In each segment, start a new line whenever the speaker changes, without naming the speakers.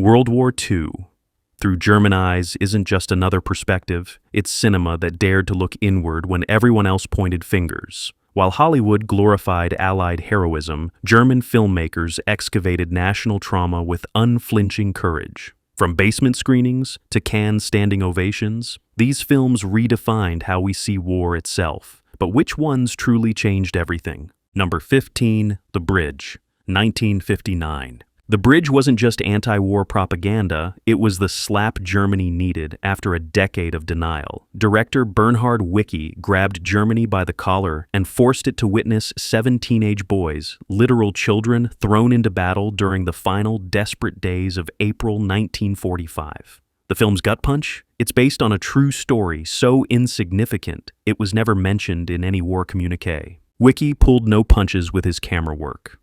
World War II, through German eyes, isn't just another perspective, it's cinema that dared to look inward when everyone else pointed fingers. While Hollywood glorified Allied heroism, German filmmakers excavated national trauma with unflinching courage. From basement screenings to Cannes standing ovations, these films redefined how we see war itself. But which ones truly changed everything? Number 15, The Bridge, 1959. The Bridge wasn't just anti-war propaganda, it was the slap Germany needed after a decade of denial. Director Bernhard Wicki grabbed Germany by the collar and forced it to witness 7 teenage boys, literal children, thrown into battle during the final desperate days of April 1945. The film's gut punch? It's based on a true story so insignificant it was never mentioned in any war communique. Wicki pulled no punches with his camera work.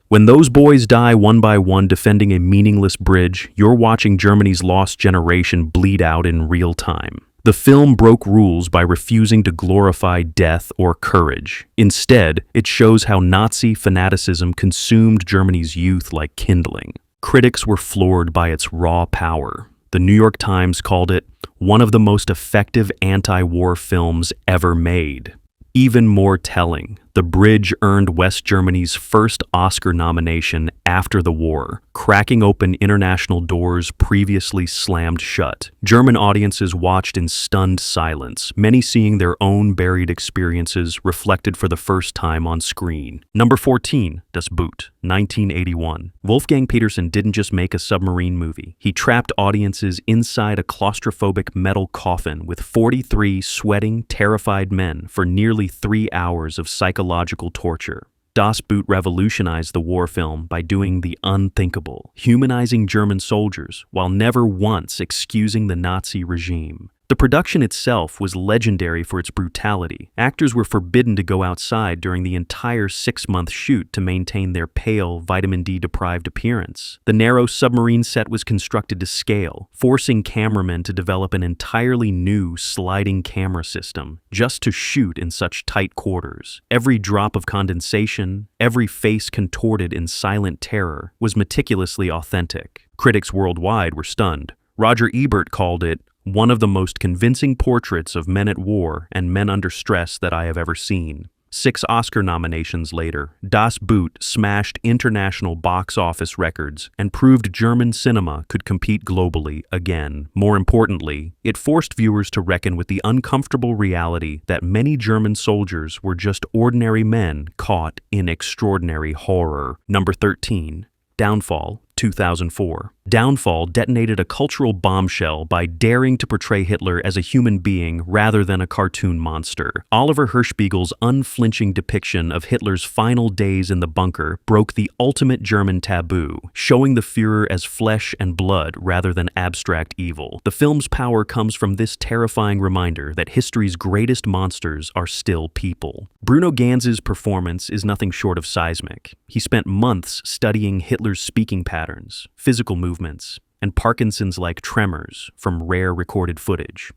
When those boys die one by one defending a meaningless bridge, you're watching Germany's lost generation bleed out in real time. The film broke rules by refusing to glorify death or courage. Instead, it shows how Nazi fanaticism consumed Germany's youth like kindling. Critics were floored by its raw power. The New York Times called it one of the most effective anti-war films ever made. Even more telling, The Bridge earned West Germany's first Oscar nomination after the war, cracking open international doors previously slammed shut. German audiences watched in stunned silence, many seeing their own buried experiences reflected for the first time on screen. Number 14, Das Boot, 1981. Wolfgang Petersen didn't just make a submarine movie. He trapped audiences inside a claustrophobic metal coffin with 43 sweating, terrified men for nearly 3 hours of psychological torture. Das Boot revolutionized the war film by doing the unthinkable, humanizing German soldiers while never once excusing the Nazi regime. The production itself was legendary for its brutality. Actors were forbidden to go outside during the entire 6-month shoot to maintain their pale, vitamin D-deprived appearance. The narrow submarine set was constructed to scale, forcing cameramen to develop an entirely new sliding camera system just to shoot in such tight quarters. Every drop of condensation, every face contorted in silent terror, was meticulously authentic. Critics worldwide were stunned. Roger Ebert called it one of the most convincing portraits of men at war and men under stress that I have ever seen. 6 Oscar nominations later, Das Boot smashed international box office records and proved German cinema could compete globally again. More importantly, it forced viewers to reckon with the uncomfortable reality that many German soldiers were just ordinary men caught in extraordinary horror. Number 13, Downfall, 2004. Downfall detonated a cultural bombshell by daring to portray Hitler as a human being rather than a cartoon monster. Oliver Hirschspiegel's unflinching depiction of Hitler's final days in the bunker broke the ultimate German taboo, showing the Führer as flesh and blood rather than abstract evil. The film's power comes from this terrifying reminder that history's greatest monsters are still people. Bruno Ganz's performance is nothing short of seismic. He spent months studying Hitler's speaking patterns, physical movements, and Parkinson's-like tremors from rare recorded footage.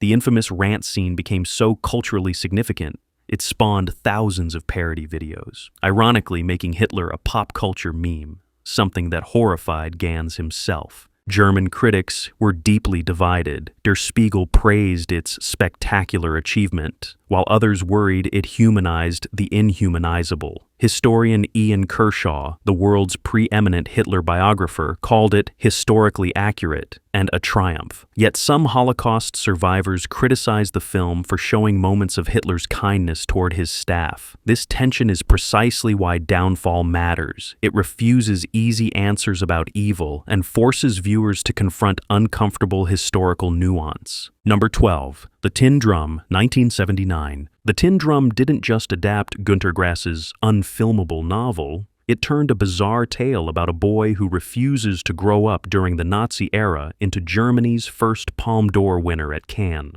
The infamous rant scene became so culturally significant, it spawned thousands of parody videos, ironically making Hitler a pop culture meme, something that horrified Ganz himself. German critics were deeply divided. Der Spiegel praised its spectacular achievement, while others worried it humanized the inhumanizable. Historian Ian Kershaw, the world's preeminent Hitler biographer, called it historically accurate and a triumph. Yet some Holocaust survivors criticized the film for showing moments of Hitler's kindness toward his staff. This tension is precisely why Downfall matters. It refuses easy answers about evil and forces viewers to confront uncomfortable historical nuance. Number 12, The Tin Drum, 1979. The Tin Drum didn't just adapt Günter Grass's unfilmable novel, it turned a bizarre tale about a boy who refuses to grow up during the Nazi era into Germany's first Palme d'Or winner at Cannes.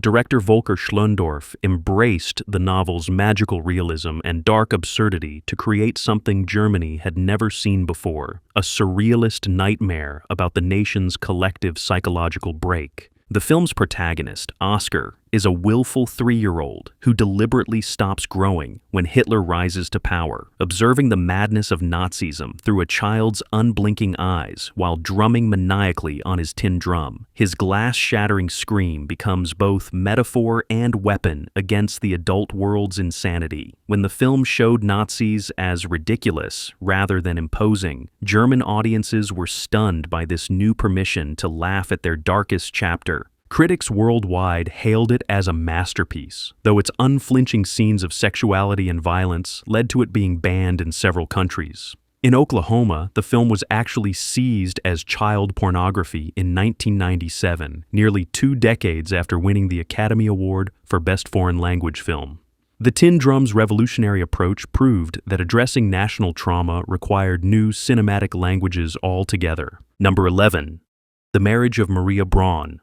Director Volker Schlöndorff embraced the novel's magical realism and dark absurdity to create something Germany had never seen before, a surrealist nightmare about the nation's collective psychological break. The film's protagonist, Oscar, is a willful 3-year-old who deliberately stops growing when Hitler rises to power, observing the madness of Nazism through a child's unblinking eyes while drumming maniacally on his tin drum. His glass-shattering scream becomes both metaphor and weapon against the adult world's insanity. When the film showed Nazis as ridiculous rather than imposing, German audiences were stunned by this new permission to laugh at their darkest chapter. Critics worldwide hailed it as a masterpiece, though its unflinching scenes of sexuality and violence led to it being banned in several countries. In Oklahoma, the film was actually seized as child pornography in 1997, nearly 2 decades after winning the Academy Award for Best Foreign Language Film. The Tin Drum's revolutionary approach proved that addressing national trauma required new cinematic languages altogether. Number 11. The Marriage of Maria Braun,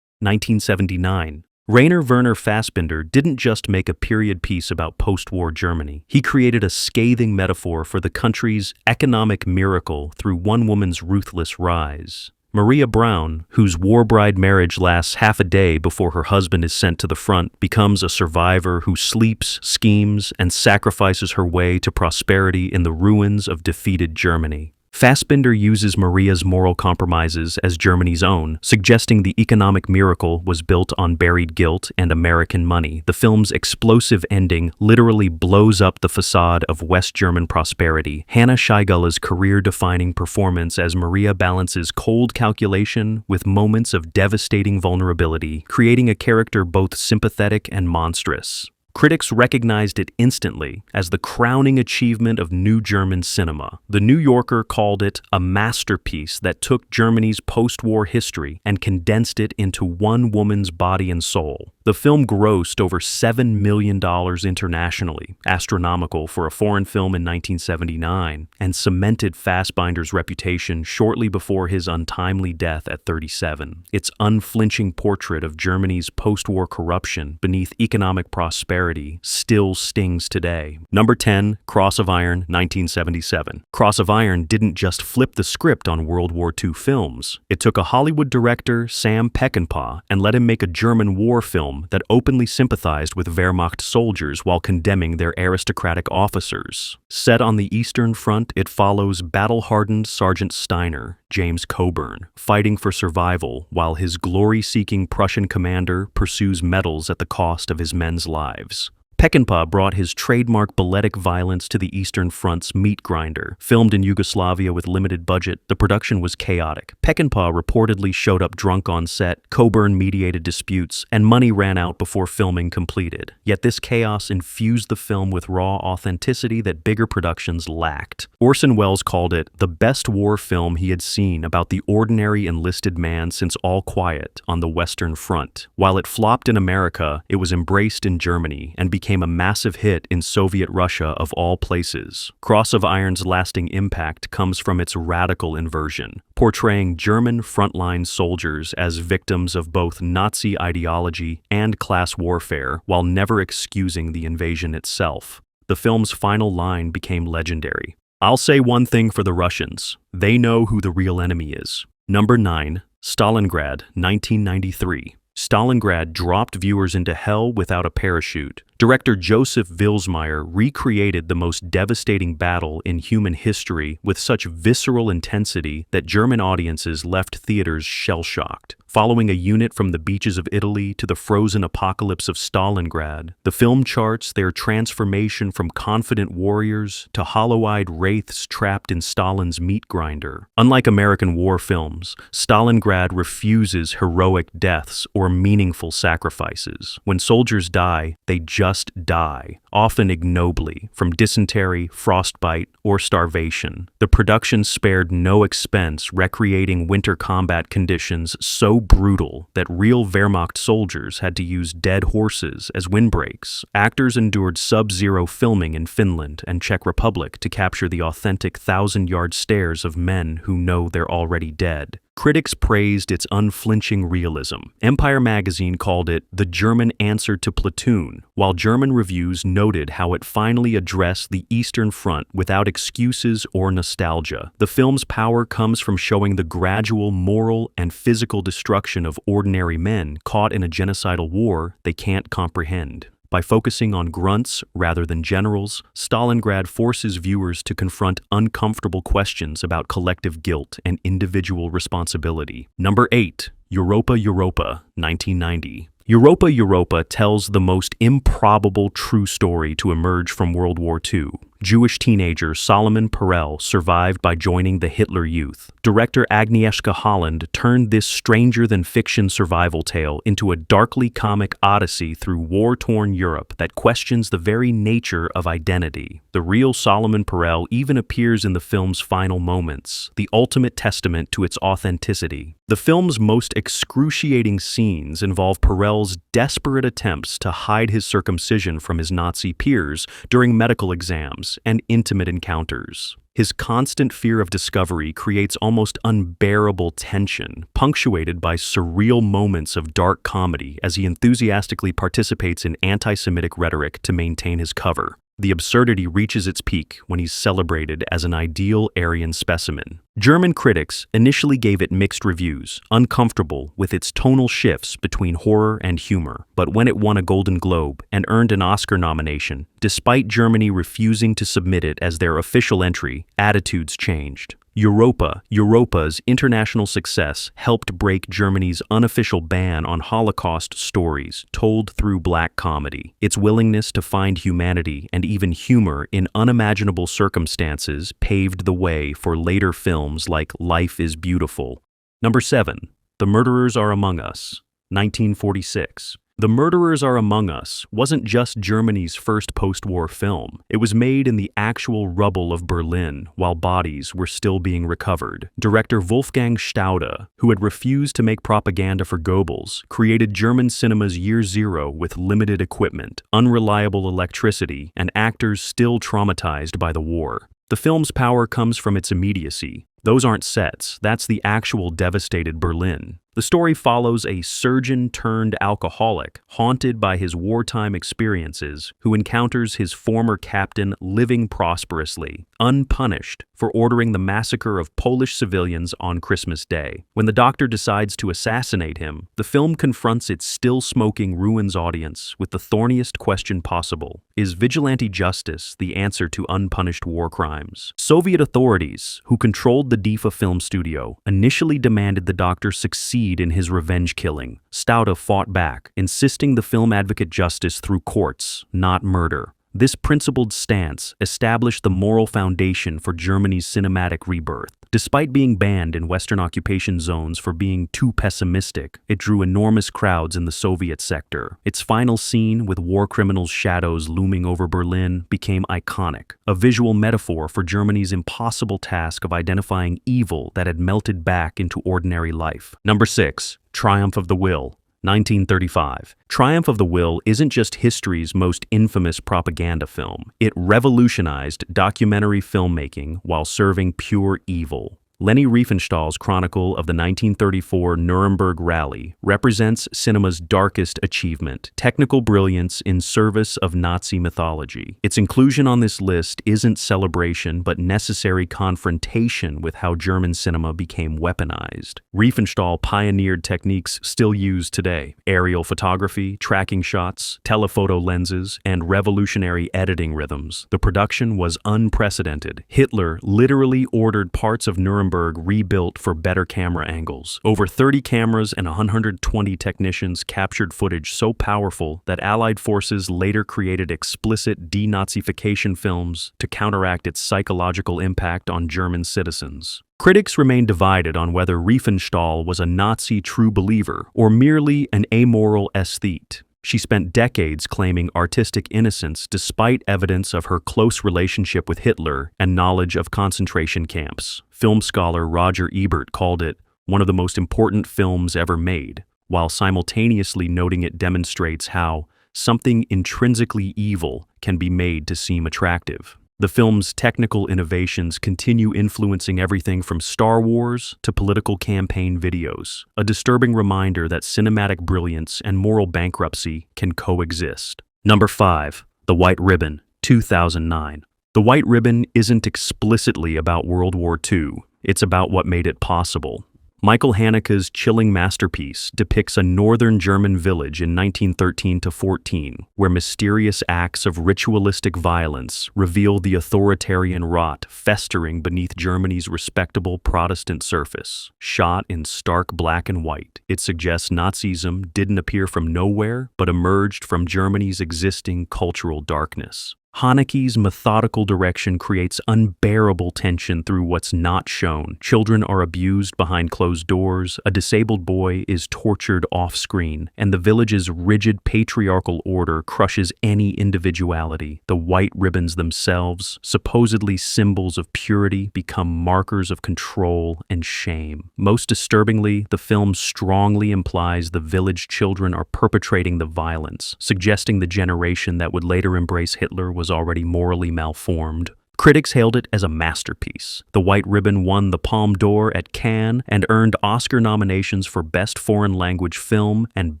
1979. Rainer Werner Fassbinder didn't just make a period piece about post-war Germany. He created a scathing metaphor for the country's economic miracle through one woman's ruthless rise. Maria Braun, whose war bride marriage lasts half a day before her husband is sent to the front, becomes a survivor who sleeps, schemes, and sacrifices her way to prosperity in the ruins of defeated Germany. Fassbinder uses Maria's moral compromises as Germany's own, suggesting the economic miracle was built on buried guilt and American money. The film's explosive ending literally blows up the facade of West German prosperity. Hannah Scheigele's career-defining performance as Maria balances cold calculation with moments of devastating vulnerability, creating a character both sympathetic and monstrous. Critics recognized it instantly as the crowning achievement of New German cinema. The New Yorker called it a masterpiece that took Germany's post-war history and condensed it into one woman's body and soul. The film grossed over $7 million internationally, astronomical for a foreign film in 1979, and cemented Fassbinder's reputation shortly before his untimely death at 37. Its unflinching portrait of Germany's post-war corruption beneath economic prosperity still stings today. Number 10, Cross of Iron, 1977. Cross of Iron didn't just flip the script on World War II films. It took a Hollywood director, Sam Peckinpah, and let him make a German war film that openly sympathized with Wehrmacht soldiers while condemning their aristocratic officers. Set on the Eastern Front, it follows battle-hardened Sergeant Steiner, James Coburn, fighting for survival while his glory-seeking Prussian commander pursues medals at the cost of his men's lives. Peckinpah brought his trademark balletic violence to the Eastern Front's meat grinder. Filmed in Yugoslavia with limited budget, the production was chaotic. Peckinpah reportedly showed up drunk on set, Coburn mediated disputes, and money ran out before filming completed. Yet this chaos infused the film with raw authenticity that bigger productions lacked. Orson Welles called it the best war film he had seen about the ordinary enlisted man since All Quiet on the Western Front. While it flopped in America, it was embraced in Germany and became a massive hit in Soviet Russia of all places. Cross of Iron's lasting impact comes from its radical inversion, portraying German frontline soldiers as victims of both Nazi ideology and class warfare while never excusing the invasion itself. The film's final line became legendary. "I'll say one thing for the Russians. They know who the real enemy is." Number 9, Stalingrad, 1993. Stalingrad dropped viewers into hell without a parachute. Director Joseph Vilsmeier recreated the most devastating battle in human history with such visceral intensity that German audiences left theaters shell-shocked. Following a unit from the beaches of Italy to the frozen apocalypse of Stalingrad, the film charts their transformation from confident warriors to hollow-eyed wraiths trapped in Stalin's meat grinder. Unlike American war films, Stalingrad refuses heroic deaths or meaningful sacrifices. When soldiers die, they just die, often ignobly, from dysentery, frostbite, or starvation. The production spared no expense recreating winter combat conditions so brutal that real Wehrmacht soldiers had to use dead horses as windbreaks. Actors endured sub-zero filming in Finland and Czech Republic to capture the authentic thousand-yard stares of men who know they're already dead. Critics praised its unflinching realism. Empire magazine called it the German answer to Platoon, while German reviews noted how it finally addressed the Eastern Front without excuses or nostalgia. The film's power comes from showing the gradual moral and physical destruction of ordinary men caught in a genocidal war they can't comprehend. By focusing on grunts rather than generals, Stalingrad forces viewers to confront uncomfortable questions about collective guilt and individual responsibility. Number 8. Europa Europa, 1990. Europa Europa tells the most improbable true story to emerge from World War II. Jewish teenager Solomon Perel survived by joining the Hitler Youth. Director Agnieszka Holland turned this stranger-than-fiction survival tale into a darkly comic odyssey through war-torn Europe that questions the very nature of identity. The real Solomon Perel even appears in the film's final moments, the ultimate testament to its authenticity. The film's most excruciating scenes involve Perel's desperate attempts to hide his circumcision from his Nazi peers during medical exams and intimate encounters. His constant fear of discovery creates almost unbearable tension, punctuated by surreal moments of dark comedy as he enthusiastically participates in anti-Semitic rhetoric to maintain his cover. The absurdity reaches its peak when he's celebrated as an ideal Aryan specimen. German critics initially gave it mixed reviews, uncomfortable with its tonal shifts between horror and humor. But when it won a Golden Globe and earned an Oscar nomination, despite Germany refusing to submit it as their official entry, attitudes changed. Europa Europa's international success helped break Germany's unofficial ban on Holocaust stories told through black comedy. Its willingness to find humanity and even humor in unimaginable circumstances paved the way for later films like Life is Beautiful. Number 7. The Murderers Are Among Us, 1946. The Murderers Are Among Us wasn't just Germany's first post-war film. It was made in the actual rubble of Berlin while bodies were still being recovered. Director Wolfgang Staude, who had refused to make propaganda for Goebbels, created German cinema's Year Zero with limited equipment, unreliable electricity, and actors still traumatized by the war. The film's power comes from its immediacy. Those aren't sets, that's the actual devastated Berlin. The story follows a surgeon-turned-alcoholic, haunted by his wartime experiences, who encounters his former captain living prosperously, unpunished, for ordering the massacre of Polish civilians on Christmas Day. When the doctor decides to assassinate him, the film confronts its still-smoking ruins audience with the thorniest question possible. Is vigilante justice the answer to unpunished war crimes? Soviet authorities, who controlled the DIFA film studio, initially demanded the doctor succeed in his revenge killing. Staude fought back, insisting the film advocate justice through courts, not murder. This principled stance established the moral foundation for Germany's cinematic rebirth. Despite being banned in Western occupation zones for being too pessimistic, it drew enormous crowds in the Soviet sector. Its final scene, with war criminals' shadows looming over Berlin, became iconic, a visual metaphor for Germany's impossible task of identifying evil that had melted back into ordinary life. Number 6. Triumph of the Will, 1935. Triumph of the Will isn't just history's most infamous propaganda film. It revolutionized documentary filmmaking while serving pure evil. Leni Riefenstahl's chronicle of the 1934 Nuremberg Rally represents cinema's darkest achievement, technical brilliance in service of Nazi mythology. Its inclusion on this list isn't celebration but necessary confrontation with how German cinema became weaponized. Riefenstahl pioneered techniques still used today: aerial photography, tracking shots, telephoto lenses, and revolutionary editing rhythms. The production was unprecedented. Hitler literally ordered parts of Nuremberg rebuilt for better camera angles. Over 30 cameras and 120 technicians captured footage so powerful that Allied forces later created explicit denazification films to counteract its psychological impact on German citizens. Critics remain divided on whether Riefenstahl was a Nazi true believer or merely an amoral aesthete. She spent decades claiming artistic innocence despite evidence of her close relationship with Hitler and knowledge of concentration camps. Film scholar Roger Ebert called it one of the most important films ever made, while simultaneously noting it demonstrates how something intrinsically evil can be made to seem attractive. The film's technical innovations continue influencing everything from Star Wars to political campaign videos, a disturbing reminder that cinematic brilliance and moral bankruptcy can coexist. Number 5. The White Ribbon, 2009. The White Ribbon isn't explicitly about World War II, it's about what made it possible. Michael Haneke's chilling masterpiece depicts a northern German village in 1913-14, where mysterious acts of ritualistic violence reveal the authoritarian rot festering beneath Germany's respectable Protestant surface. Shot in stark black and white, it suggests Nazism didn't appear from nowhere, but emerged from Germany's existing cultural darkness. Haneke's methodical direction creates unbearable tension through what's not shown. Children are abused behind closed doors, a disabled boy is tortured off-screen, and the village's rigid patriarchal order crushes any individuality. The white ribbons themselves, supposedly symbols of purity, become markers of control and shame. Most disturbingly, the film strongly implies the village children are perpetrating the violence, suggesting the generation that would later embrace Hitler was already morally malformed. Critics hailed it as a masterpiece. The White Ribbon won the Palme d'Or at Cannes and earned Oscar nominations for Best Foreign Language Film and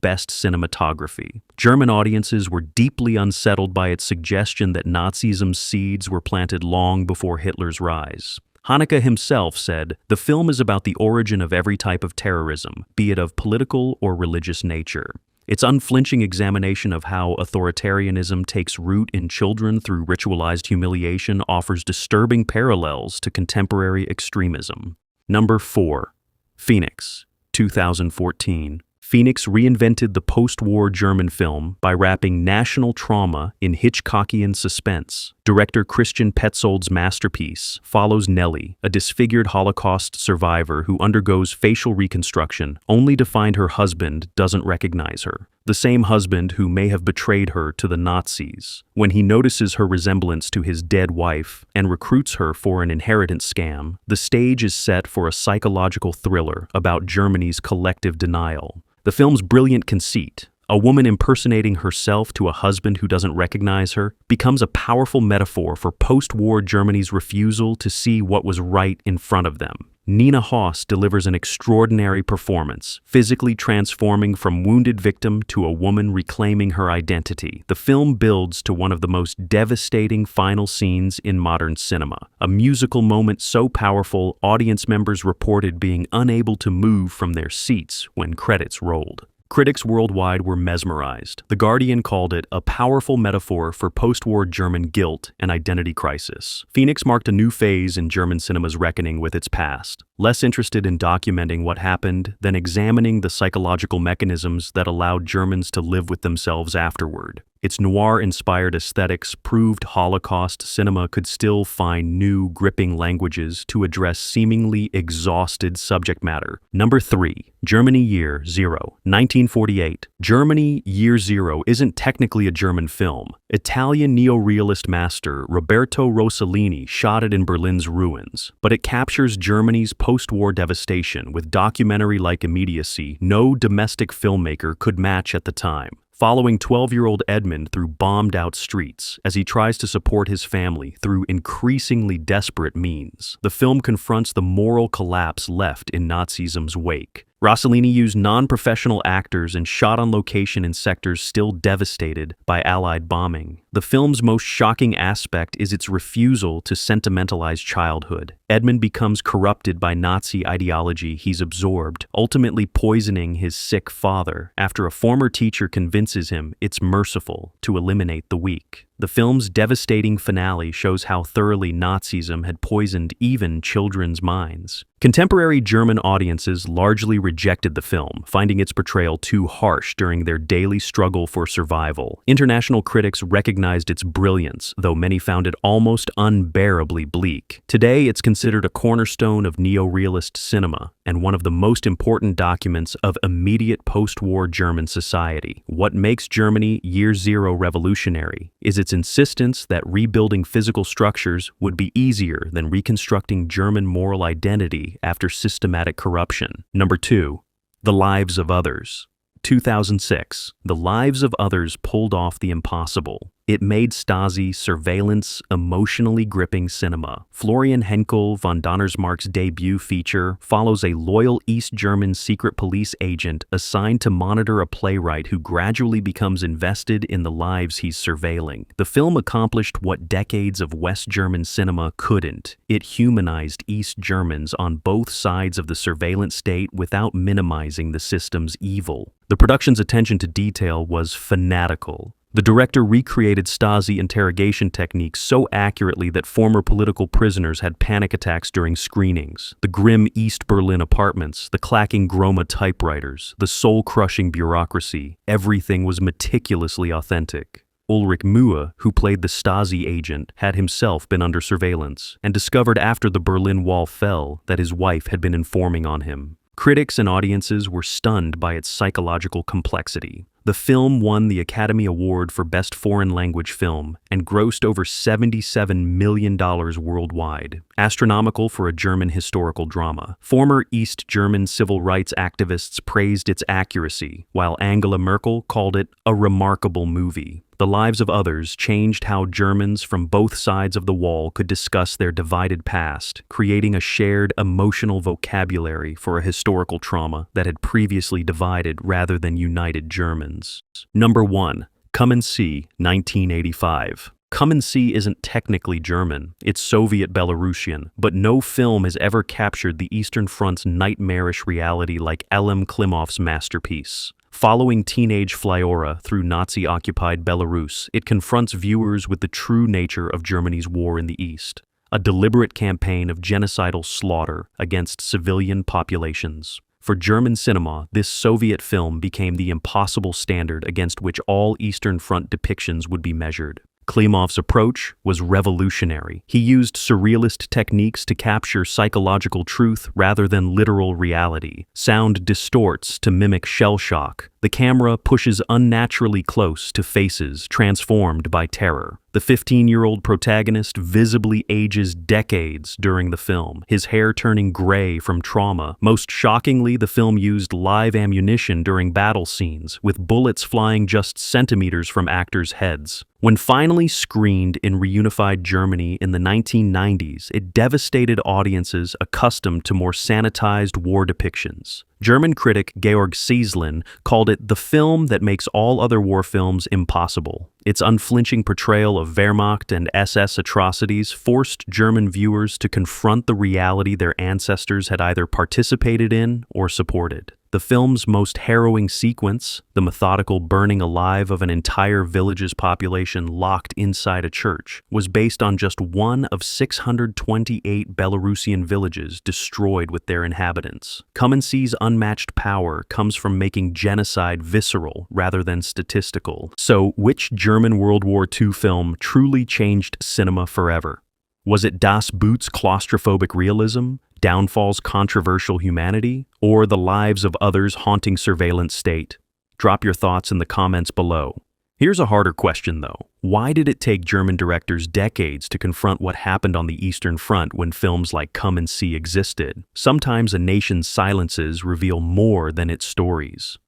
Best Cinematography. German audiences were deeply unsettled by its suggestion that Nazism's seeds were planted long before Hitler's rise. Haneke himself said, "The film is about the origin of every type of terrorism, be it of political or religious nature." Its unflinching examination of how authoritarianism takes root in children through ritualized humiliation offers disturbing parallels to contemporary extremism. Number 4. Phoenix, 2014. Phoenix reinvented the post-war German film by wrapping national trauma in Hitchcockian suspense. Director Christian Petzold's masterpiece follows Nellie, a disfigured Holocaust survivor who undergoes facial reconstruction, only to find her husband doesn't recognize her. The same husband who may have betrayed her to the Nazis. When he notices her resemblance to his dead wife and recruits her for an inheritance scam, the stage is set for a psychological thriller about Germany's collective denial. The film's brilliant conceit, a woman impersonating herself to a husband who doesn't recognize her, becomes a powerful metaphor for post-war Germany's refusal to see what was right in front of them. Nina Hoss delivers an extraordinary performance, physically transforming from wounded victim to a woman reclaiming her identity. The film builds to one of the most devastating final scenes in modern cinema, a musical moment so powerful audience members reported being unable to move from their seats when credits rolled. Critics worldwide were mesmerized. The Guardian called it a powerful metaphor for post-war German guilt and identity crisis. Phoenix marked a new phase in German cinema's reckoning with its past, less interested in documenting what happened than examining the psychological mechanisms that allowed Germans to live with themselves afterward. Its noir-inspired aesthetics proved Holocaust cinema could still find new, gripping languages to address seemingly exhausted subject matter. Number 3. Germany Year Zero, 1948. Germany Year Zero isn't technically a German film. Italian neorealist master Roberto Rossellini shot it in Berlin's ruins, but it captures Germany's post-war devastation with documentary-like immediacy no domestic filmmaker could match at the time. Following 12-year-old Edmund through bombed-out streets as he tries to support his family through increasingly desperate means, the film confronts the moral collapse left in Nazism's wake. Rossellini used non-professional actors and shot on location in sectors still devastated by Allied bombing. The film's most shocking aspect is its refusal to sentimentalize childhood. Edmund becomes corrupted by Nazi ideology he's absorbed, ultimately poisoning his sick father after a former teacher convinces him it's merciful to eliminate the weak. The film's devastating finale shows how thoroughly Nazism had poisoned even children's minds. Contemporary German audiences largely rejected the film, finding its portrayal too harsh during their daily struggle for survival. International critics recognized its brilliance, though many found it almost unbearably bleak. Today, it's considered a cornerstone of neo-realist cinema and one of the most important documents of immediate post-war German society. What makes Germany Year Zero revolutionary is its insistence that rebuilding physical structures would be easier than reconstructing German moral identity after systematic corruption. Number 2. The Lives of Others. 2006. The Lives of Others pulled off the impossible. It made Stasi surveillance emotionally gripping cinema. Florian Henkel von Donnersmarck's debut feature follows a loyal East German secret police agent assigned to monitor a playwright who gradually becomes invested in the lives he's surveilling. The film accomplished what decades of West German cinema couldn't. It humanized East Germans on both sides of the surveillance state without minimizing the system's evil. The production's attention to detail was fanatical. The director recreated Stasi interrogation techniques so accurately that former political prisoners had panic attacks during screenings. The grim East Berlin apartments, the clacking Groma typewriters, the soul-crushing bureaucracy, everything was meticulously authentic. Ulrich Mühe, who played the Stasi agent, had himself been under surveillance and discovered after the Berlin Wall fell that his wife had been informing on him. Critics and audiences were stunned by its psychological complexity. The film won the Academy Award for Best Foreign Language Film and grossed over $77 million worldwide, astronomical for a German historical drama. Former East German civil rights activists praised its accuracy, while Angela Merkel called it a remarkable movie. The lives of others changed how Germans from both sides of the wall could discuss their divided past, creating a shared emotional vocabulary for a historical trauma that had previously divided rather than united Germans. Number 1. Come and See, 1985. Come and See isn't technically German, it's Soviet Belarusian, but no film has ever captured the Eastern Front's nightmarish reality like Elem Klimov's masterpiece. Following teenage Flyora through Nazi-occupied Belarus, it confronts viewers with the true nature of Germany's war in the East, a deliberate campaign of genocidal slaughter against civilian populations. For German cinema, this Soviet film became the impossible standard against which all Eastern Front depictions would be measured. Klimov's approach was revolutionary. He used surrealist techniques to capture psychological truth rather than literal reality. Sound distorts to mimic shell shock. The camera pushes unnaturally close to faces transformed by terror. The 15-year-old protagonist visibly ages decades during the film, his hair turning gray from trauma. Most shockingly, the film used live ammunition during battle scenes, with bullets flying just centimeters from actors' heads. When finally screened in reunified Germany in the 1990s, it devastated audiences accustomed to more sanitized war depictions. German critic Georg Sieslin called it the film that makes all other war films impossible. Its unflinching portrayal of Wehrmacht and SS atrocities forced German viewers to confront the reality their ancestors had either participated in or supported. The film's most harrowing sequence, the methodical burning alive of an entire village's population locked inside a church, was based on just one of 628 Belarusian villages destroyed with their inhabitants. Come and See's unmatched power comes from making genocide visceral rather than statistical. So, which German World War II film truly changed cinema forever? Was it Das Boot's claustrophobic realism, Downfall's controversial humanity, or The Lives of Others' haunting surveillance state? Drop your thoughts in the comments below. Here's a harder question though. Why did it take German directors decades to confront what happened on the Eastern Front when films like Come and See existed? Sometimes a nation's silences reveal more than its stories.